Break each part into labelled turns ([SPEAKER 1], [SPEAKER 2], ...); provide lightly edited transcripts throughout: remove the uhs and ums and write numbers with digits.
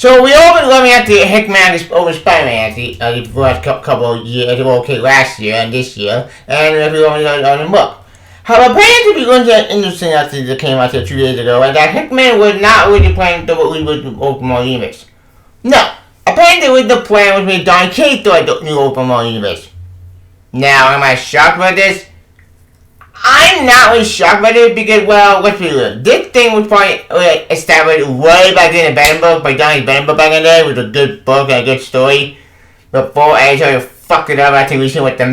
[SPEAKER 1] So we all been loving at the Hickman over Spider-Man the last couple of years, okay, last year and this year, and everyone on the book. However, apparently we learned that interesting actually that came out here 2 days ago, and that Hickman was not really planning to reboot the Open World Universe. No, apparently the plan was made Donny Cates to the new Open World Universe. Now, am I shocked by this? I'm not really shocked by this because, well, let's be real. This thing was probably established way back in the Venom book by Donny Venom book back in the day. It was a good book and a good story. Before I started to fuck it up after recent with the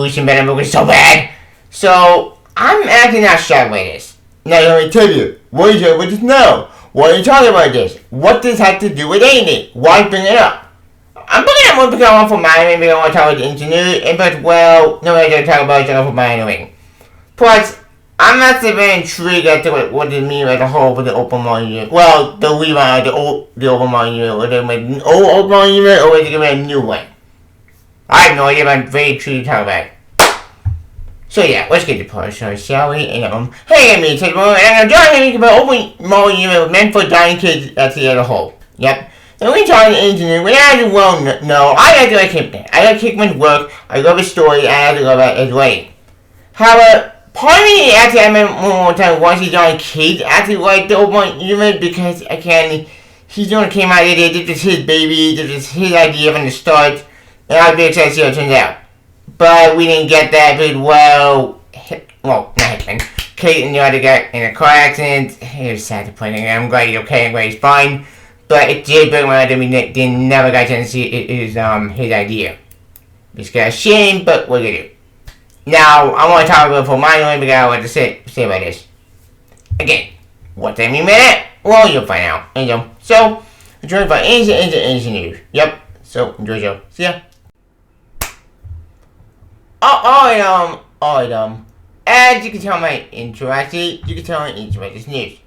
[SPEAKER 1] recent Venom book was so bad. So, I'm actually not shocked by this. Now, let me tell you, what is it with this now? Why are you talking about this? What does this have to do with anything? Why bring it up? I'm bringing it up more because I want for mine, maybe I want to talk about the engineer, but, well, nobody going to talk about it, so for mine anyway. Plus, I'm not so very intrigued as to what it means as a whole for the Open World Universe. Well, the rebound of the Open World Universe, whether they make an old Open World Universe or whether they make a new one. I have no idea, but I'm very intrigued to talk about it. So yeah, let's get to the part, shall we? And hey, I'm and I'm talking about Open World Universe meant for Donny Cates as a whole. Yep. And we talk to the engineer, we as well know, I like Hickman. I like Hickman's work, I love his story, and I love his writing. However, part of me actually, I remember one more time, why see Donny Cates actually like the Open Universe because, again, he's the one who came out of it, this was his baby, this was his idea from the start, and I was very excited to see how it turns out. But we didn't get that because, well, not Hickman, Cates and the other guy in a car accident. It was sad to point out. I'm glad he's okay, I'm glad he's fine. But it did bring around that we never got to see his idea. It's kind of a shame, but what do you do? Now, I want to talk about for my own because I want to say about this. Again, what does that mean by that? Well, you'll find out. And so, enjoy by Asian news. Yep. So, enjoy the show. See ya. As you can tell my intro, actually, you can tell my intro about this news.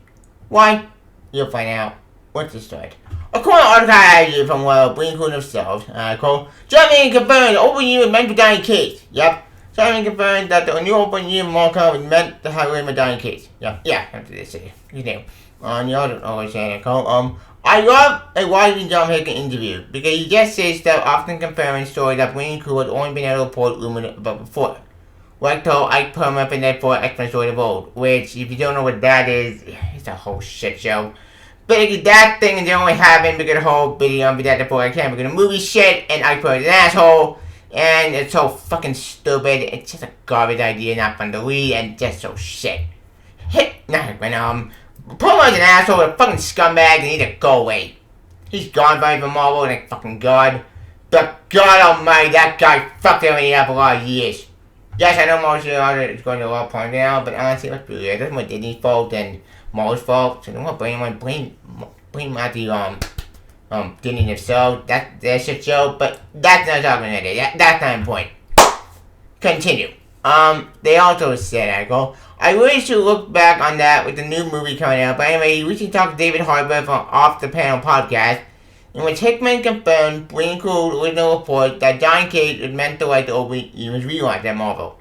[SPEAKER 1] Why? You'll find out. What's the start? According to article I have from, well, Blinkwood themselves, Germany confirmed the Open Universe meant for Donny Cates. Yep. Germany confirmed that the new Open Universe marker was meant to have with Donny Cates. Yep. Yeah, after this, you know. On the other article, I love a widely John Hickman interview because he just says stuff often confirming stories that Blinkwood had only been able to report rumored about before. Like told Ike Perlmutter and that for X-Men story of old, which, if you don't know what that is, it's a whole shit show. But that thing is only happened because the whole video be that before I can because the movie shit and Ike Perlmutter's an asshole and it's so fucking stupid. It's just a garbage idea, not fun to read, and just so shit. Perlmutter's an asshole, a fucking scumbag, and he need to go away. He's gone by from Marvel and fucking God. But God almighty, that guy fucked everything up a lot of years. Yes, I know most of the is going to a lot of point now, but honestly, let's be real. That's more Disney's fault than Marvel's fault. So don't want to blame out the Disney themselves. That's their shit show, but that's not talking about it. That's not the point. Continue. They also said, I really should look back on that with the new movie coming out. But anyway, we should talk to David Harbour from Off the Panel podcast, in which Hickman confirmed Blinkwood's original report that Donny Cates was meant to write the Open Universe relaunch at Marvel.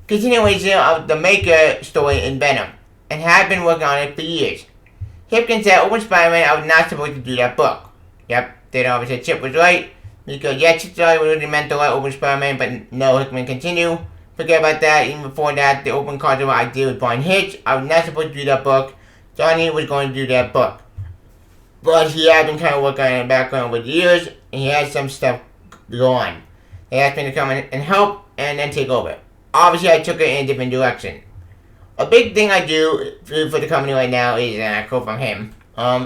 [SPEAKER 1] Continuation of the Maker story in Venom, and had been working on it for years. Hickman said, Open Spider-Man, I was not supposed to do that book. Yep, then obviously Chip was right, because Chip was really meant to write Open Spider-Man, but no, Hickman continued. Forget about that, even before that, the Open crossover idea with Brian Hitch, I was not supposed to do that book. Johnny was going to do that book. But he had been kind of working on it in the background over the years, and he had some stuff to go on. They asked me to come in and help, and then take over. Obviously, I took it in a different direction. A big thing I do for the company right now is, and I quote from him,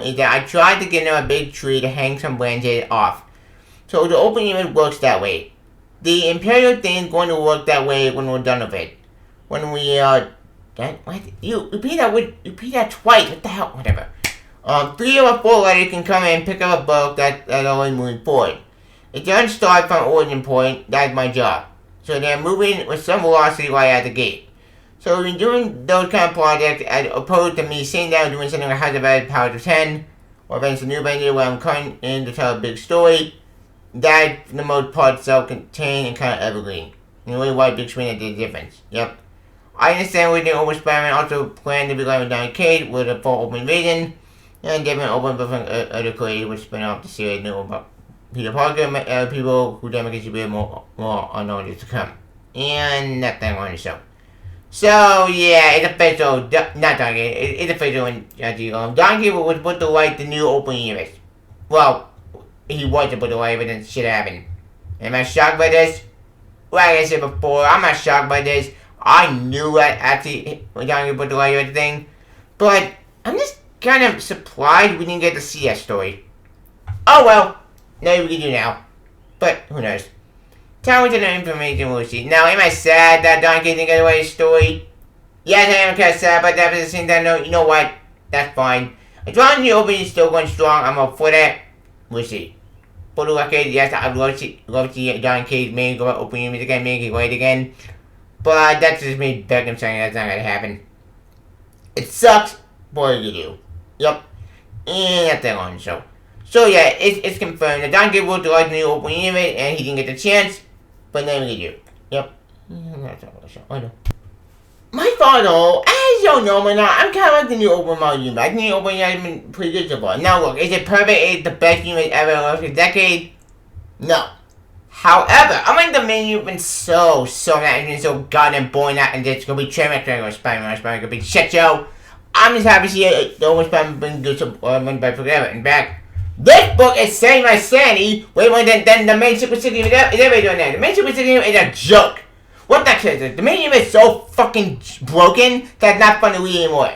[SPEAKER 1] is that I tried to get them a big tree to hang some branches off. So the Open Universe works that way. The Imperial thing is going to work that way when we're done with it. When we, what? You repeat that twice, what the hell, whatever. 3 or 4 letters can come in and pick up a book that's already moving forward. It doesn't start from origin point, that's my job. So they're moving with some velocity right out the gate. So we've been doing those kind of projects as opposed to me sitting down doing something like House of Ed, Power of 10, or Events of New Venture where I'm coming in to tell a big story. That's for the most part self-contained and kind of evergreen. And the really wide big screen that did the difference. Yep. I understand we did Open Spider-Man also planned to be like with Donny Cates with a full open vision. and different open book from other creators which spin off the series new about Peter Parker, people who then contribute more on knowledge to come. And nothing on the show. So yeah, it's official. Not Donny. It's official. Donny was put to write the new opening universe. Well, he was to put to write, but then shit happened. Am I shocked by this? Like I said before, I'm not shocked by this. I knew that actually when Donny put to write everything, but I'm just kind of surprised we didn't get to see that story. Oh well, maybe we can do now. But who knows? Tell me to the information we'll see. Now, am I sad that Donny Cates didn't get away his story? Yes, I am kind of sad, but at the same time, no, you know what? That's fine. As long as the opening is still going strong, I'm up for that. We'll see. For the record, yes, I'd love to see Donny Cates maybe go opening music again, maybe wait again. But that's just me begging saying that's not gonna happen. It sucks, but what you do? Yep. And that's that on the show. So yeah, it's confirmed that Donny Cates will do the new opening unit, and he didn't get the chance. But then we do. Yep. That's all the show. I know. My father, as you know, I'm kind of like the new open mouth unit. I think the open unit has been pretty good so far. Now look, is it perfect? Is it the best unit ever of a decade? No. However, I think the main unit been so not even so goddamn boring that and it's gonna be train wreck or Spider-Man gonna be shit show. I'm just happy to see the open Spider-Man been good so by forever. In fact, this book is saving my sanity way more than the main Super City is ever doing that. The main Super City is a joke. What that is, the main unit is so fucking broken that it's not fun to read anymore.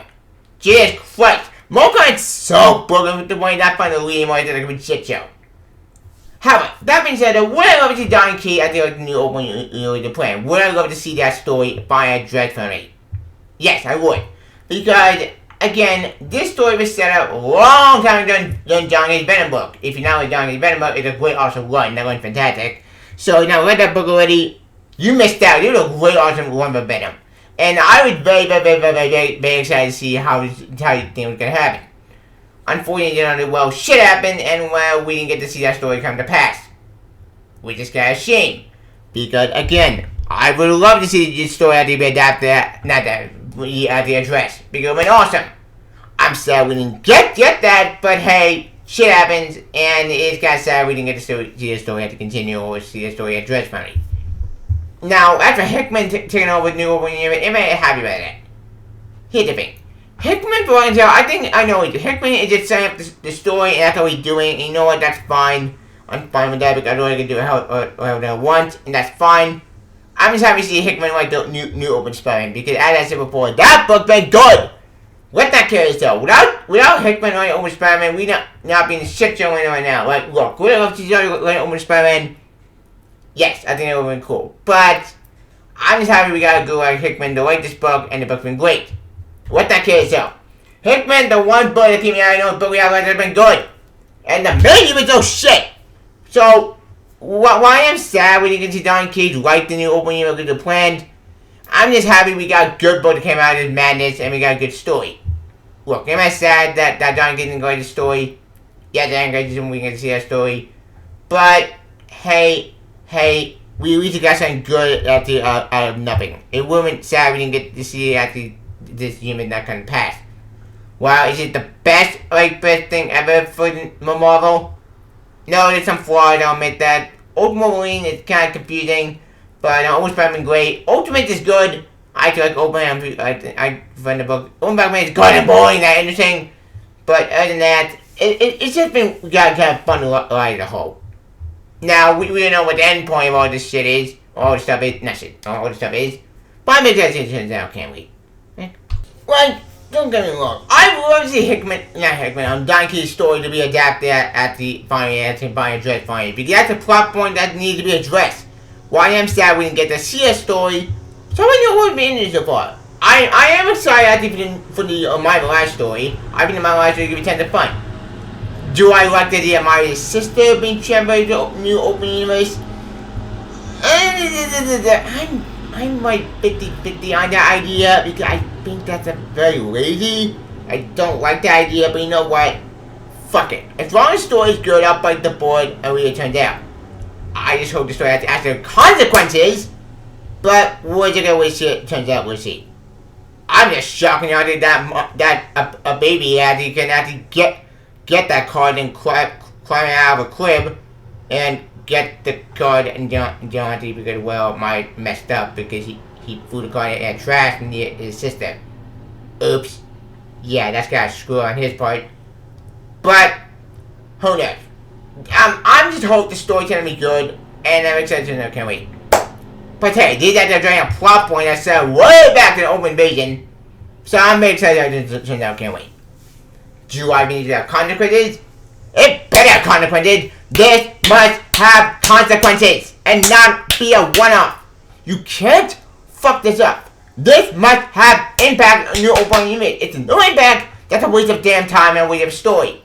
[SPEAKER 1] Jesus Christ. Mocha is so broken to the point not fun to read anymore, it's like a shit show. However, that being said, would I love to see Donny Cates at the new open the plan? Would I love to see that story by a dread for me? Yes, I would. Because again, this story was set up a long time ago than Donny Cates' Venom book. If you know what Donny Cates' Venom book, it's a great awesome run. That one's fantastic. So now read that book already. You missed out. It was a great awesome run for Venom. And I was very excited to see how you think it was gonna happen. Unfortunately, well, shit happened, and well, we didn't get to see that story come to pass. Which is kind of a shame. Because again, I would love to see this story have to be adapted, not that. At the address because it went awesome. I'm sad we didn't get that, but hey, shit happens, and it's kind of sad we didn't get to see the story have to continue or see the story addressed for me. Now, after Hickman taking over with new opening unit, am I happy about that? Here's the thing. Hickman, for all I think I know what Hickman is just setting up the story, and that's how he's doing, and you know what, that's fine. I'm fine with that because I know I can do it however I want, and that's fine. I'm just happy to see Hickman write the new open Spider-Man because as I said before, that book been good. Let that carry though. Without Hickman writing open Spider-Man, we not being shit show right now. Like look, would I love to see writing open Spider-Man? Yes, I think it would have been cool. But I'm just happy we got a good like Hickman to write this book, and the book's been great. Let that carry though. Hickman, the one book that came out of the book we have has been good, and the main was so shit. So. Why I'm sad we didn't get to Donny Cates write the new opening because the planned. I'm just happy we got a good book that came out of this madness and we got a good story. Look, am I sad that Donny Cates didn't write the story? Yes, I am glad we can see that story. But hey, we really got something good out of nothing. It wasn't sad we didn't get to see it this human not gonna pass. Wow, is it the best thing ever for Marvel? No, there's some flaws, I'll admit that. Ultimate Wolverine is kind of confusing, but Ultimate Spider-Man great. Ultimate is good. I feel like Ultimate, I find the book. Ultimate Spider-Man is good and boring, not interesting. But other than that, it's just been kind of fun to ride the whole. Now, we don't know what the end point of all this shit is. All this stuff is, not shit, all this stuff is. But I make that decision now, can't we? Well, don't get me wrong. I would love to see Donny Cates' story to be adapted at the final address finally. Because that's a plot point that needs to be addressed. Why I'm sad we didn't get to see a story. So I know what been in so far. I am excited for the My Last story. I think the My Last story will give me tons of fun. Do I like the idea of my sister being trapped by the new open universe? I'm like 50-50 on that idea because I think that's a very lazy. I don't like the idea, but you know what? Fuck it. As long as the story's good, I'll bite the board and read it turns out. I just hope the story has consequences, but we're just gonna wait till it turns out, we'll see. I'm just shocked that a baby actually can actually get that card and climb out of a crib and get the card and don't because well Mike messed up because he threw the card in trash near his sister. Oops. Yeah, that's got a screw on his part. But who knows? I'm just hope the story's gonna be good, and I'm excited to know. Can't wait. But hey, these are during a plot point I said way back in the open vision, so I'm very excited to know. Can't wait. Do I need to have consequences? It better have consequences. This must have consequences and not be a one-off. You can't fuck this up. This must have impact on your open image. It's no impact. That's a waste of damn time and a waste of story.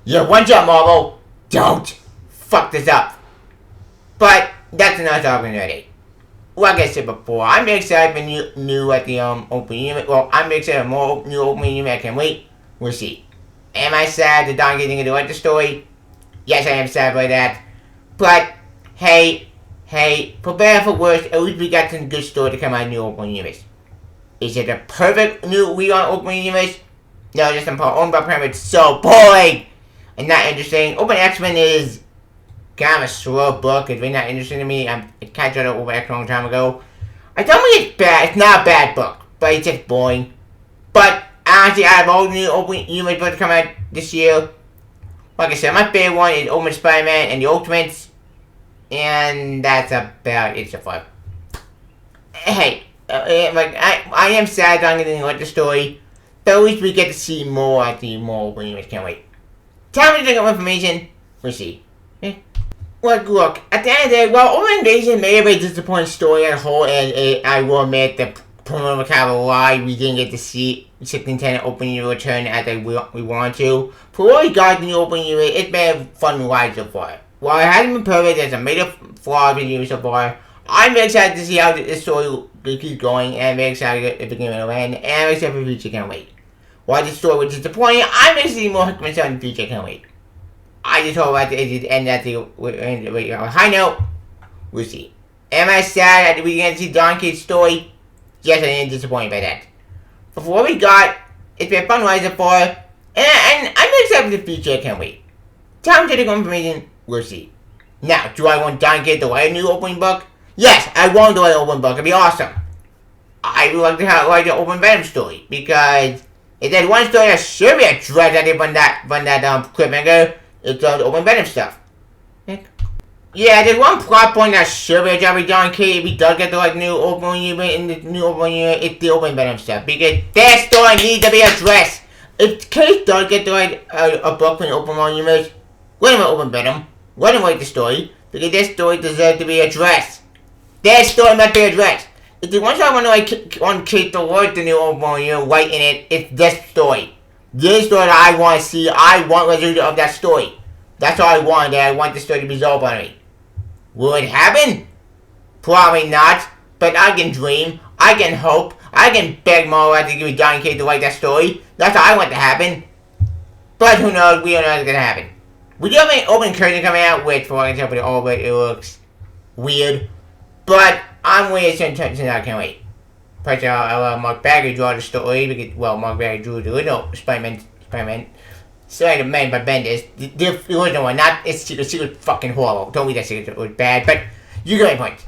[SPEAKER 1] Yeah, one job, Marvel. Don't fuck this up. But that's another topic already. Like I said before, I'm excited for new at the open unit. Well, I'm excited for more new open unit. I can't wait. We'll see. Am I sad that Don didn't like the story? Yes, I am sad by that. But hey, for better or for worse, at least we got some good story to come out of new open universe. Is it a perfect new open universe? No, just some owned by Pyramid. So boring and not interesting. Open X-Men is kind of a slow book. It's really not interesting to me. I kind of tried to Open X-Men a long time ago. I don't think it's bad. It's not a bad book, but it's just boring. But honestly, out of all the new open universe books coming out this year, like I said, my favorite one is Ultimate Spider-Man and the Ultimates, and that's about it so far. Hey, I am sad I'm going to like the story, but at least we get to see more at the more open universe. Can't wait. Tell me to get more information. We'll see. Well, look, at the end of the day, well, Open Invasion may have a disappointing story as a whole, and I will admit that promoter kind of lied. We didn't get to see 1610 Open Universe return as we want to. For what we got in the Open Universe, it's been a fun ride so far. While it hasn't been perfect, there's a major flaw in the universe so far. I'm very excited to see how this story will keep going, and I'm very excited if the game will end, and I'm excited for the future. Can't wait. While this story was disappointing, I'm going to see more Hickman stuff in the future. Can't wait. I just hope that it end at the high note. We'll see. Am I sad that we didn't see Donny Cates' story? Yes, I am disappointed by that. But for what we got, it's been a fun ride so far, and I'm excited for the future. I can't wait. Time to take information. We'll see. Now, do I want Donny Cates to write a new opening book? Yes, I want to write an opening book. It'd be awesome. I would like to write an open Venom story because if there's one story that should be addressed at it from that cliffhanger, it's all the open Venom stuff. Yeah, there's one plot point that should be addressed with Donny Cates if he does get the new open unit in the new open unit. It's the open Venom stuff because that story needs to be addressed. If Cates does get to write a book from the open universe, let him open Venom. Let him write the story because this story deserves to be addressed. That story must be addressed. If the one I want Cates to write the new open unit, write in it, it's this story. This story that I want to see. I want resolution of that story. That's all I want. That I want the story to be resolved on me. Will it happen? Probably not. But I can dream. I can hope. I can beg Marvel to give me Donny Cates to write that story. That's what I want to happen. But who knows? We don't know what's going to happen. We do have an open curtain coming out, which for what I can tell from the all, but it looks weird. But I'm waiting to I can't wait. First, I'll let Mark Bagley draw the story because, well, Mark Bagley drew the original Spider-Man. Spider-Man by Bendis. The original one, not it's secret fucking horrible. Don't read that secret, it was bad, but you get my point.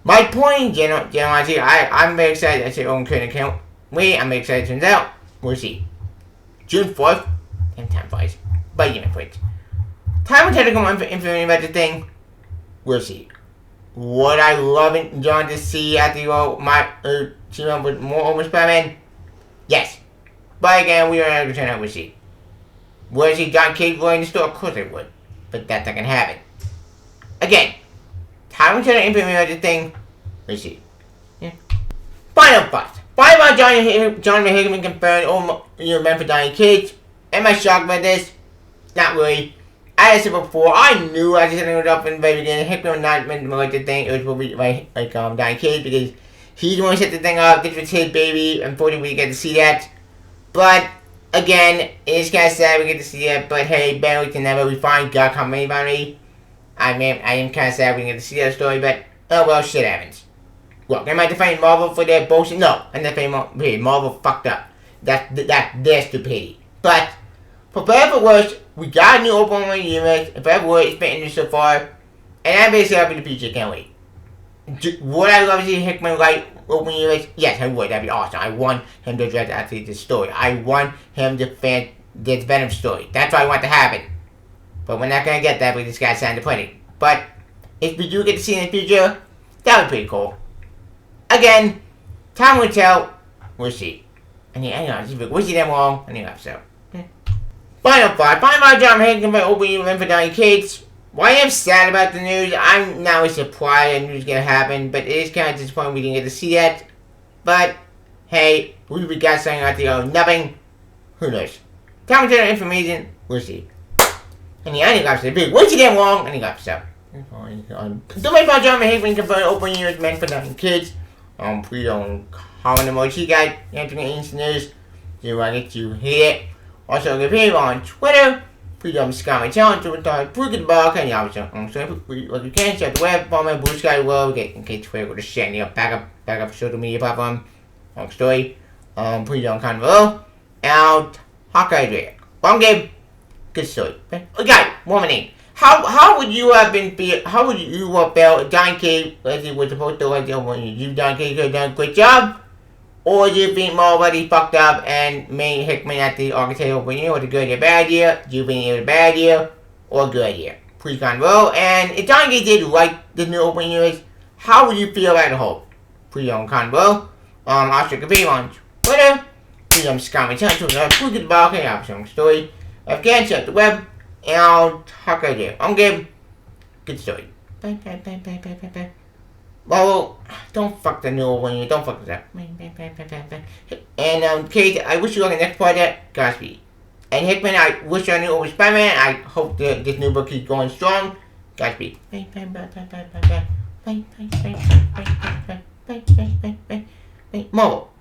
[SPEAKER 1] My point, generally, I'm very excited. I say own current account. Wait, I'm very excited. Turns out, we'll see. June 4th, and time flies. But you get my point. Time will technical information about the thing. We'll see. Would I love it, John, to see at the team with more Open Spider-Man? Yes. But again, we don't know to turn out. We'll see. Would I see Donny Cates in the store? Of course I would. But that's not gonna happen. Again, time will tell the information about the thing. We'll see. Yeah. Final thoughts. Final John Hickman confirmed man for Donny Cates. Am I shocked by this? Not really. As I said before, I knew I was setting it up in the very beginning. Hickman was not meant to like the thing. It was probably like Donny Cates because he's the one who set the thing up. This was his baby. Unfortunately, we get to see that. But again, it's kind of sad we get to see that. But hey, better than never. We finally got company by me. I am kind of sad we get to see that story. But oh well, shit happens. Look, am I defending Marvel for their bullshit? No, I'm defending Marvel fucked up. That's their stupidity. But for better or worse, we got a new open universe. For better or worse, it's been interesting so far, and I'm basically up in the future. Can't wait. Would I love to see Hickman write open universe? Yes, I would. That'd be awesome. I want him to direct actually the story. I want him to fan this Venom story. That's what I want to happen. But we're not gonna get that because this guy signed the plenty. But if we do get to see in the future, that would be pretty cool. Again, time will tell. We'll see. I know, we'll see them wrong. Anyway, so. Final thought, John Hickman by opening event for Donny Cates. Why I'm sad about the news, I'm not really surprised the news is gonna happen, but it is kind of disappointing we didn't get to see that. But, hey, we got something out there, nothing. Who knows? Time will tell information, we'll see. And the only guy big. We'll see them wrong, and he got so. Don't make John Hickman confirm opening event meant for Donny Cates. Please don't comment on what you got. Answering the news. You want it, you hit it. Also, give me on Twitter. Please don't subscribe my channel to retard Brook Bar. Can you also what you can check the web for my Blue Sky World. Get in case Twitter go to share your backup social media platform. Long story. Please don't comment below. Out. Hawkeye there. Long game. Good story. Okay, 1 minute. How would you have been? How would you have felt? Donny Cates was supposed to like you. Donny Cates could have done a great job. Or do you think Marvel already fucked up and made Hickman at the architect open year? Was a good idea, bad idea? Do you think it was a bad idea or a good idea? Please comment below. And if Donny Cates did like the new open years, how would you feel about the whole? Please comment below. Also, give me on Twitter. Please subscribe my channel to Brook Bar. Can you have some story? If you can check the web, and I'll talk right there. I'm good. Good story. Bye. Well, don't fuck the new one. You don't fuck with that. And Kate, I wish you luck in the next project. Godspeed. And Hickman, I wish you a new over Spider-Man. I hope that this new book keeps going strong. Godspeed. Marvel.